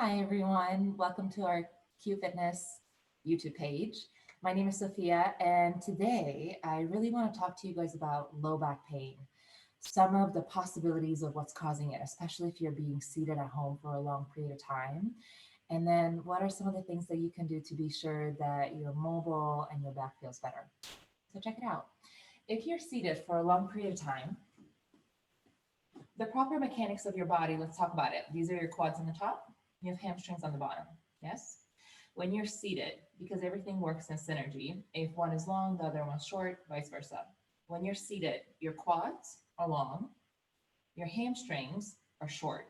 Hi, everyone. Welcome to our Q Fitness YouTube page. My name is Sophia, and today I really want to talk to you guys about low back pain, some of the possibilities of what's causing it, especially if you're being seated at home for a long period of time. And then what are some of the things that you can do to be sure that you're mobile and your back feels better? So check it out. If you're seated for a long period of time, the proper mechanics of your body, let's talk about it. These are your quads on the top, you have hamstrings on the bottom. Yes? When you're seated, because everything works in synergy, if one is long, the other one's short, vice versa. When you're seated, your quads are long, your hamstrings are short.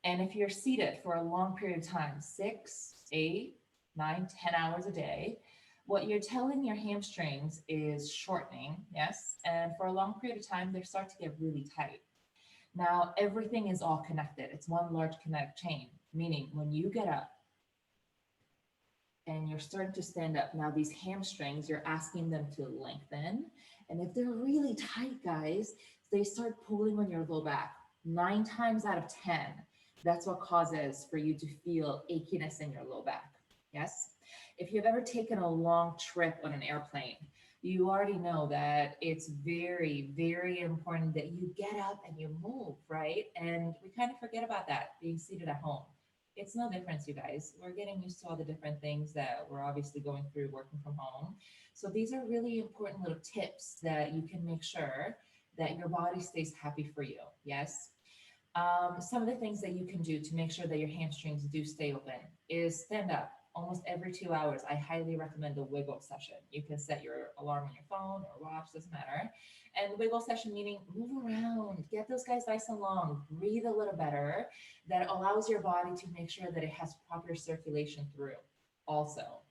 And if you're seated for a long period of time, 6, 8, 9, 10 hours a day, what you're telling your hamstrings is shortening, yes? And for a long period of time, they start to get really tight. Now, everything is all connected. It's one large kinetic chain, meaning when you get up and you're starting to stand up, now these hamstrings, you're asking them to lengthen. And if they're really tight, guys, they start pulling on your low back. 9 times out of 10, that's what causes for you to feel achiness in your low back. Yes? If you've ever taken a long trip on an airplane, you already know that it's very, very important that you get up and you move, right? And we kind of forget about that being seated at home. It's no difference, you guys. We're getting used to all the different things that we're obviously going through working from home. So these are really important little tips that you can make sure that your body stays happy for you. Yes. Some of the things that you can do to make sure that your hamstrings do stay open is stand up almost every 2 hours. I highly recommend a wiggle session. You can set your alarm on your phone or watch, doesn't matter. And wiggle session meaning move around, get those guys nice and long, breathe a little better. That allows your body to make sure that it has proper circulation through. Also,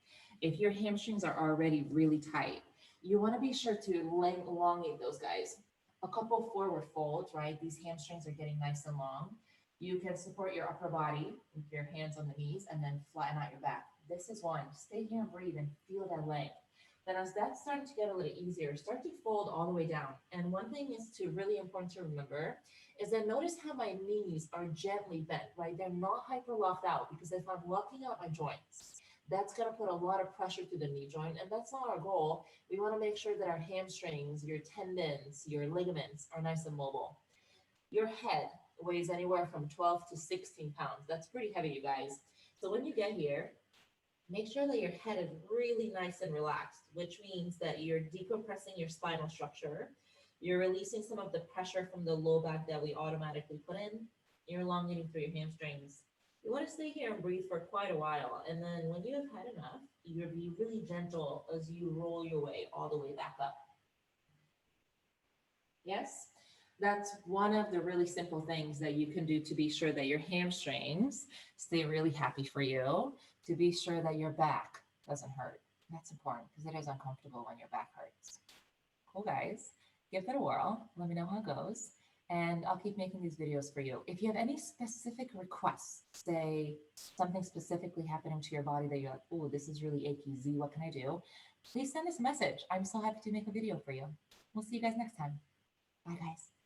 if your hamstrings are already really tight, you want to be sure to elongate those guys. A couple forward folds, right? These hamstrings are getting nice and long. You can support your upper body with your hands on the knees and then flatten out your back. This is one. Stay here and breathe and feel that length. Then as that's starting to get a little easier, start to fold all the way down. And one thing is to really important to remember is that notice how my knees are gently bent, right? They're not hyper locked out because if I'm locking out my joints, that's going to put a lot of pressure to the knee joint. And that's not our goal. We want to make sure that our hamstrings, your tendons, your ligaments are nice and mobile. Your head weighs anywhere from 12 to 16 pounds. That's pretty heavy, you guys. So when you get here, make sure that your head is really nice and relaxed, which means that you're decompressing your spinal structure. You're releasing some of the pressure from the low back that we automatically put in. You're elongating through your hamstrings. You want to stay here and breathe for quite a while. And then when you have had enough, you'll be really gentle as you roll your way all the way back up. Yes? That's one of the really simple things that you can do to be sure that your hamstrings stay really happy for you, to be sure that your back doesn't hurt. That's important because it is uncomfortable when your back hurts. Cool, guys. Give it a whirl. Let me know how it goes. And I'll keep making these videos for you. If you have any specific requests, say something specifically happening to your body that you're like, oh, this is really achy, Z, what can I do? Please send us a message. I'm so happy to make a video for you. We'll see you guys next time. Bye, guys.